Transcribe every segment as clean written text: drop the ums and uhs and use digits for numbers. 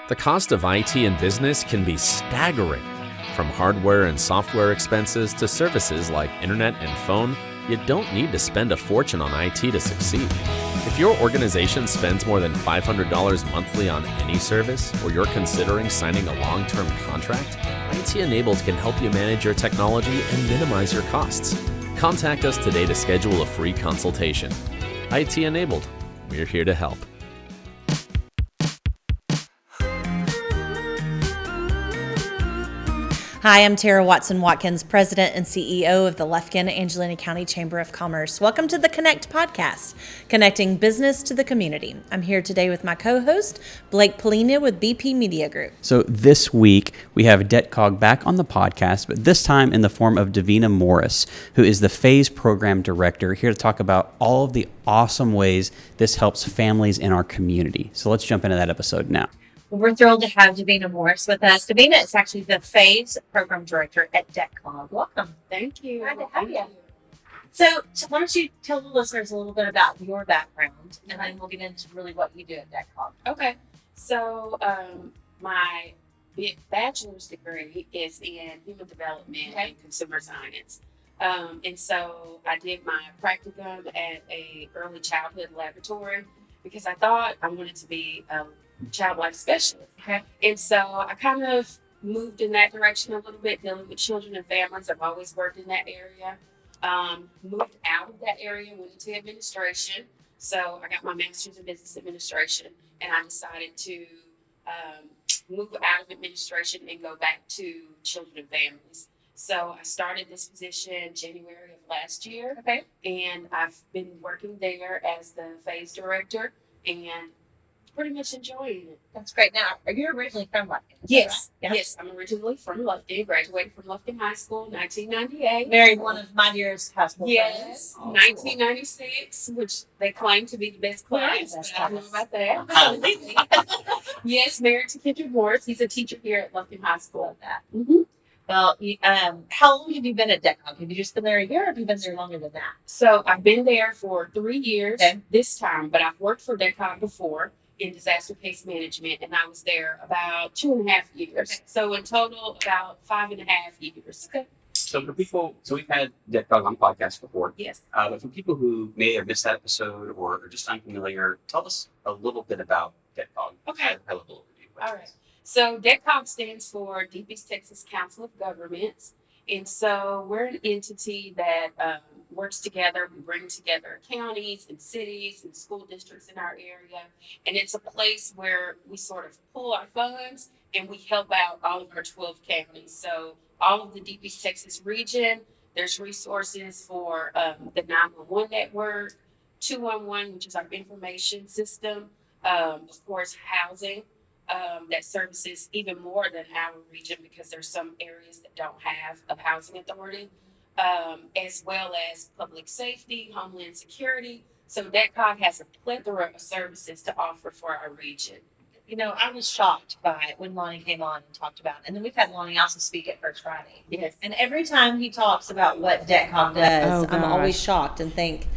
The cost of IT in business can be staggering. From hardware and software expenses to services like internet and phone, you don't need to spend a fortune on IT to succeed. If your organization spends more than $500 monthly on any service, or you're considering signing a long-term contract, IT Enabled can help you manage your technology and minimize your costs. Contact us today to schedule a free consultation. IT Enabled, we're here to help. Hi, I'm Tara Watson-Watkins, President and CEO of the Lufkin, Angelina County Chamber of Commerce. Welcome to the Connect podcast, connecting business to the community. I'm here today with my co-host, Blake Pollino with BP Media Group. So this week, we have DETCOG back on the podcast, but this time in the form of DaVina Morris, who is the Phase Program Director, here to talk about all of the awesome ways this helps families in our community. So let's jump into that episode now. Well, we're thrilled to have DaVina Morris with us. DaVina is actually the Phase Program Director at DETCOG. Welcome. Thank you. Glad to have you. So why don't you tell the listeners a little bit about your background, and then we'll get into really what you do at DETCOG. Okay. So my bachelor's degree is in human development and consumer science. And so I did my practicum at a early childhood laboratory because I thought I wanted to be a child life specialist. Okay. And so I kind of moved in that direction a little bit, dealing with children and families. I've always worked in that area. Moved out of that area, went into administration. So I got my master's in business administration, and I decided to move out of administration and go back to children and families. So I started this position January of last year. Okay. And I've been working there as the phase director and pretty much enjoying it. That's great. Now, are you originally from Lufkin? Yes. Right? Yes, I'm originally from Lufkin, graduated from Lufkin High School in 1998. Married one of my dearest high school Yes, friends. 1996, which they claim to be the best class, Yes, but I don't know about that. Yes, married to Kendra Morris. He's a teacher here at Lufkin High School. Love that. Mm-hmm. Well, how long have you been at DETCOG? Have you just been there a year, or have you been there longer than that? So I've been there for 3 years Okay. this time, but I've worked for DETCOG before in disaster case management, and I was there about 2.5 years. Okay. So in total, about 5.5 years. Okay. So for people, we've had DETCOG on podcast before, Yes. but for people who may have missed that episode or are just unfamiliar, tell us a little bit about DETCOG. Okay. High level overview. All right. So DETCOG stands for Deep East Texas Council of Governments. And so we're an entity that works together. We bring together counties and cities and school districts in our area. And it's a place where we sort of pull our funds and we help out all of our 12 counties. So all of the Deep East Texas region, there's resources for the 911 network, 211, which is our information system, of course, housing. That services even more than our region because there's some areas that don't have a housing authority, as well as public safety, homeland security. So DETCOG has a plethora of services to offer for our region. I was shocked by it when Lonnie came on and talked about it. And then we've had Lonnie also speak at First Friday. Yes. And every time he talks about what DETCOG does, Oh, I'm always gosh. shocked and think,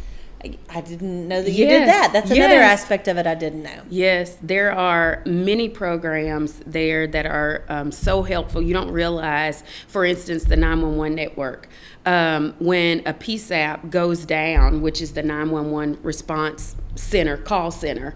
I didn't know that you Yes, did that. That's another yes. aspect of it I didn't know. Yes, there are many programs there that are so helpful. You don't realize, for instance, the 911 network. When a PSAP goes down, which is the 911 response center, call center,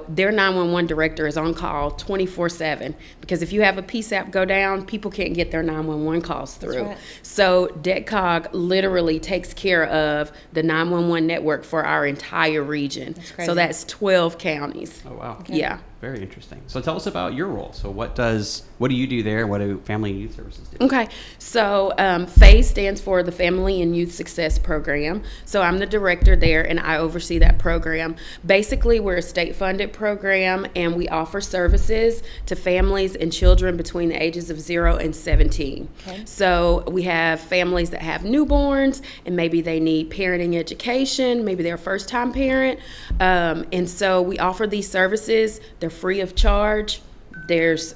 their 911 director is on call 24/7 because if you have a PSAP go down, people can't get their 911 calls through. right. So DETCOG literally takes care of the 911 network for our entire region. That's crazy. So that's 12 counties. Oh, wow. Yeah. Very interesting. So tell us about your role. So what do you do there? What do Family and Youth Services do? Okay, so FAZE stands for the Family and Youth Success Program. So I'm the director there, and I oversee that program. Basically, we're a state-funded program, and we offer services to families and children between the ages of 0 and 17. Okay. So we have families that have newborns, and maybe they need parenting education, maybe they're a first-time parent, and so we offer these services. They're free of charge. There's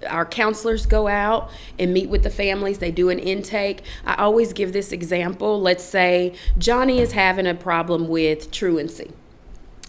our counselors go out and meet with the families. They do an intake. I always give this example. Let's say Johnny is having a problem with truancy.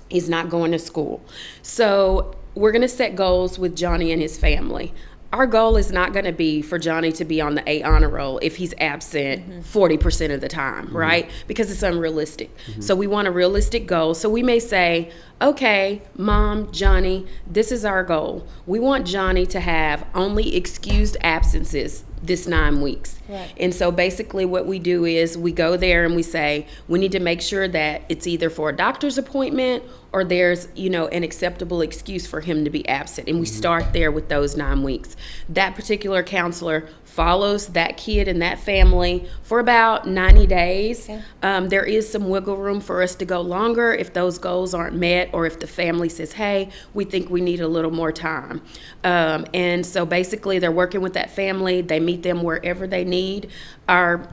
He's not going to school. So we're going to set goals with Johnny and his family. Our goal is not going to be for Johnny to be on the A honor roll if he's absent 40% of the time, right? Because it's unrealistic. So we want a realistic goal. So we may say, okay, Mom, Johnny, this is our goal. We want Johnny to have only excused absences this 9 weeks. Right. And so basically what we do is we go there and we say, we need to make sure that it's either for a doctor's appointment or there's, an acceptable excuse for him to be absent. And we start there with those 9 weeks. That particular counselor follows that kid and that family for about 90 days. Okay. There is some wiggle room for us to go longer if those goals aren't met or if the family says, hey, we think we need a little more time. And so basically they're working with that family. They meet them wherever they need. Our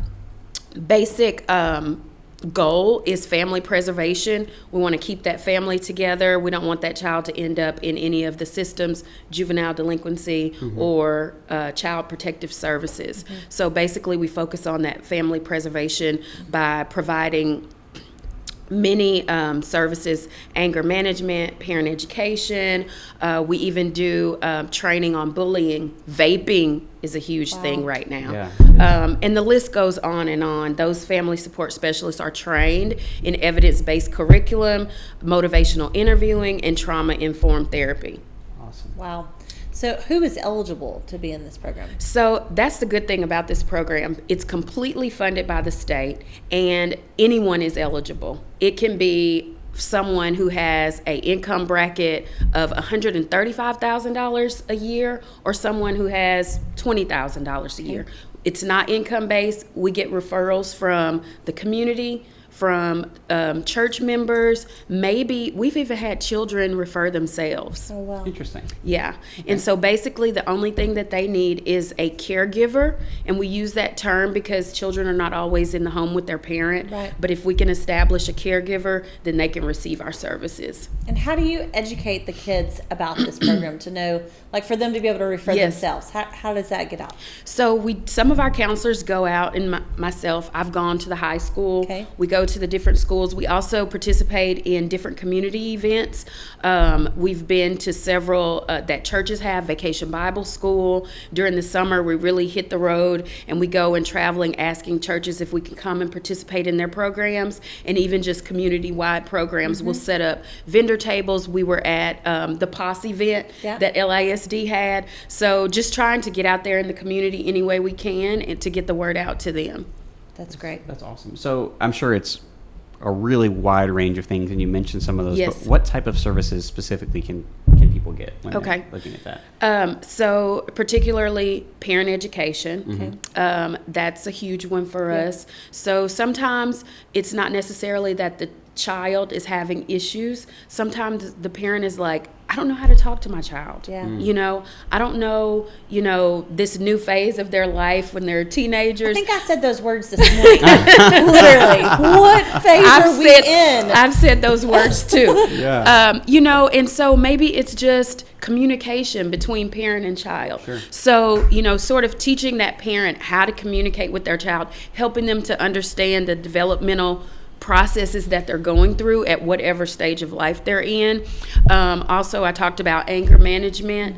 basic goal is family preservation. We want to keep that family together. We don't want that child to end up in any of the systems, juvenile delinquency or child protective services. So basically we focus on that family preservation by providing many services, anger management, parent education. We even do training on bullying. Vaping is a huge thing right now. And the list goes on and on. Those family support specialists are trained in evidence-based curriculum, motivational interviewing, and trauma-informed therapy. Awesome. Wow. So who is eligible to be in this program? So that's the good thing about this program. It's completely funded by the state, and anyone is eligible. It can be someone who has a income bracket of $135,000 a year or someone who has $20,000 a year. It's not income based. We get referrals from the community, from church members. Maybe we've even had children refer themselves. Oh, wow. Interesting. Yeah. And so basically the only thing that they need is a caregiver. And we use that term because children are not always in the home with their parent. Right. But if we can establish a caregiver, then they can receive our services. And how do you educate the kids about this program to know, like for them to be able to refer themselves? How does that get out? So some of our counselors go out, and myself, I've gone to the high school. Okay. We go to the different schools. We also participate in different community events. We've been to several that churches have, Vacation Bible School. During the summer, we really hit the road, and we go and traveling, asking churches if we can come and participate in their programs, and even just community-wide programs. We'll set up vendor tables. We were at the POS event that LISD had. So just trying to get out there in the community any way we can and to get the word out to them. That's great. That's awesome. So I'm sure it's a really wide range of things, and you mentioned some of those. Yes. But what type of services specifically can people get when they're looking at that? So particularly parent education. That's a huge one for us. So sometimes it's not necessarily that the child is having issues. Sometimes the parent is like, I don't know how to talk to my child. Yeah. I don't know, this new phase of their life when they're teenagers. I think I said those words this morning. Literally. What phase are we in? I've said those words too. Yeah. And so maybe it's just communication between parent and child. Sure. So, sort of teaching that parent how to communicate with their child, helping them to understand the developmental processes that they're going through at whatever stage of life they're in. Also, I talked about anger management.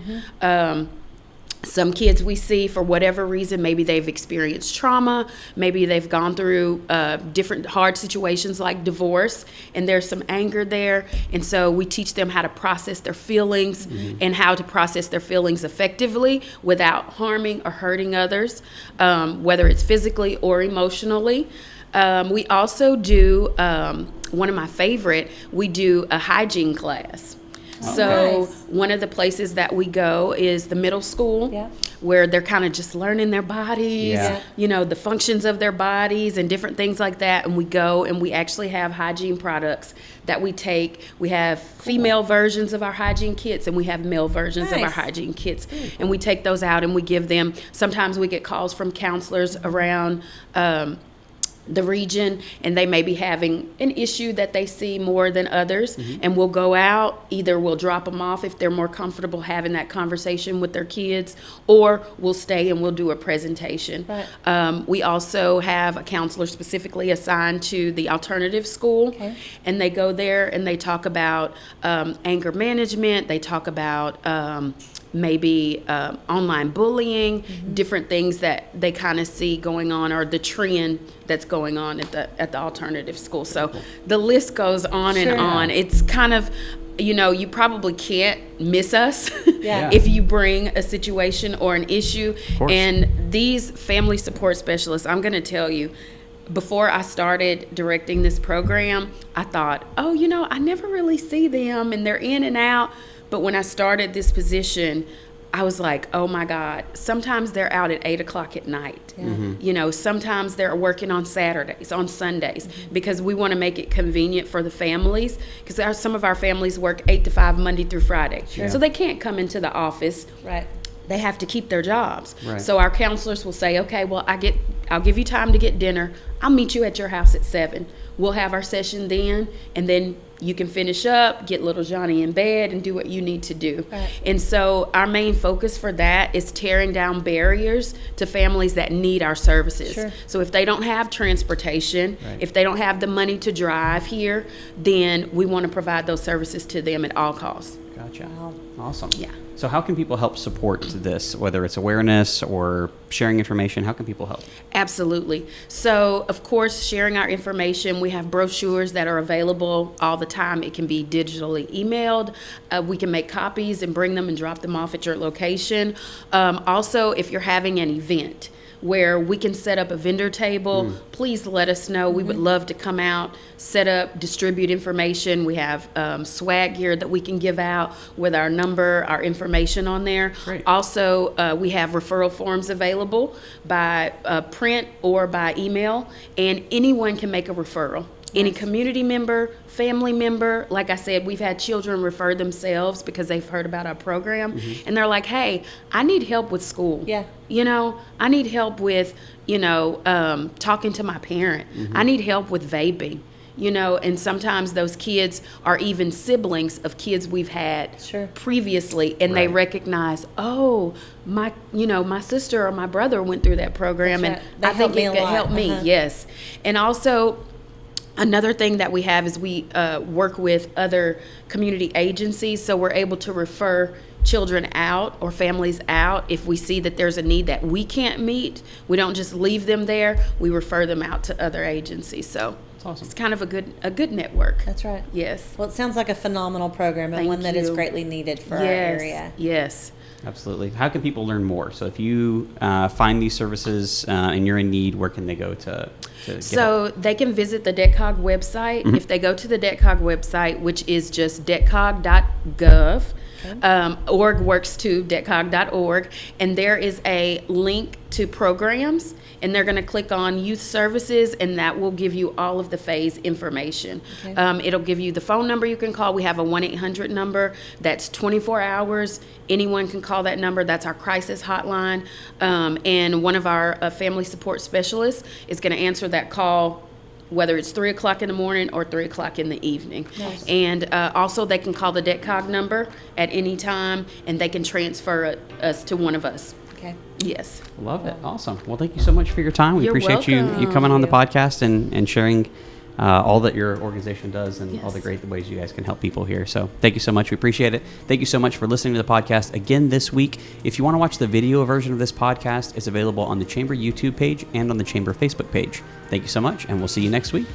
Some kids we see, for whatever reason, maybe they've experienced trauma, maybe they've gone through different hard situations like divorce, and there's some anger there. And so we teach them how to process their feelings and how to process their feelings effectively without harming or hurting others, whether it's physically or emotionally. We also do, one of my favorite, we do a hygiene class. So nice. One of the places that we go is the middle school, where they're kind of just learning their bodies, the functions of their bodies and different things like that. And we go and we actually have hygiene products that we take. We have female versions of our hygiene kits and we have male versions of our hygiene kits. And we take those out and we give them, sometimes we get calls from counselors around the region, and they may be having an issue that they see more than others, and we'll go out. Either we'll drop them off if they're more comfortable having that conversation with their kids, or we'll stay and we'll do a presentation. Right. We also have a counselor specifically assigned to the alternative school, and they go there and they talk about anger management. They talk about maybe online bullying, different things that they kind of see going on, or the trend that's going on at the alternative school. So the list goes on and on. It's kind of, you probably can't miss us if you bring a situation or an issue. And these family support specialists, I'm going to tell you, before I started directing this program, I thought, I never really see them and they're in and out. But when I started this position, I was like, oh my God, sometimes they're out at 8:00 at night. Sometimes they're working on Saturdays, on Sundays, because we want to make it convenient for the families, because some of our families work 8 to 5 Monday through Friday. So they can't come into the office. Right. They have to keep their jobs. Right. So our counselors will say, okay, well, I'll give you time to get dinner. I'll meet you at your house at 7. We'll have our session then, and then you can finish up, get little Johnny in bed, and do what you need to do. Right. And so our main focus for that is tearing down barriers to families that need our services. Sure. So if they don't have transportation, if they don't have the money to drive here, then we want to provide those services to them at all costs. Gotcha. Wow. Awesome. Yeah. So how can people help support this, whether it's awareness or sharing information? How can people help? Absolutely. So, of course, sharing our information. We have brochures that are available all the time. It can be digitally emailed. We can make copies and bring them and drop them off at your location. Also, if you're having an event where we can set up a vendor table, please let us know. We would love to come out, set up, distribute information. We have swag gear that we can give out with our number, our information on there. Great. Also, we have referral forms available by print or by email, and anyone can make a referral. Any community member, family member, like I said, we've had children refer themselves because they've heard about our program, and they're like, hey, I need help with school. Yeah. I need help with, talking to my parent. I need help with vaping. And sometimes those kids are even siblings of kids we've had previously, and they recognize, my sister or my brother went through that program, and I think it could help me. Yes. And also, another thing that we have is we work with other community agencies, so we're able to refer children out or families out if we see that there's a need that we can't meet. We don't just leave them there, we refer them out to other agencies. So That's awesome. It's kind of a good network. That's right. Yes. Well, it sounds like a phenomenal program and Thank one that is you. greatly needed for our area. Yes. Absolutely. How can people learn more? So if you find these services and you're in need, where can they go to get So help? they can visit the DETCOG website. If they go to the DETCOG website, which is just detcog.gov, org works too, detcog.org, and there is a link to programs, and they're going to click on youth services, and that will give you all of the phase information. Okay. It'll give you the phone number you can call. We have a 1-800 number that's 24 hours. Anyone can call that number. That's our crisis hotline. And one of our family support specialists is going to answer that call, whether it's 3 o'clock in the morning or 3 o'clock in the evening. Nice. And also they can call the DETCOG number at any time, and they can transfer us to one of us. Okay. Yes. Love it. Awesome. Well, thank you so much for your time. We You're appreciate you welcome. coming on the Thank podcast and sharing all that your organization does and all the Yes. great ways you guys can help people here. So thank you so much. We appreciate it. Thank you so much for listening to the podcast again this week. If you want to watch the video version of this podcast, it's available on the Chamber YouTube page and on the Chamber Facebook page. Thank you so much, and we'll see you next week.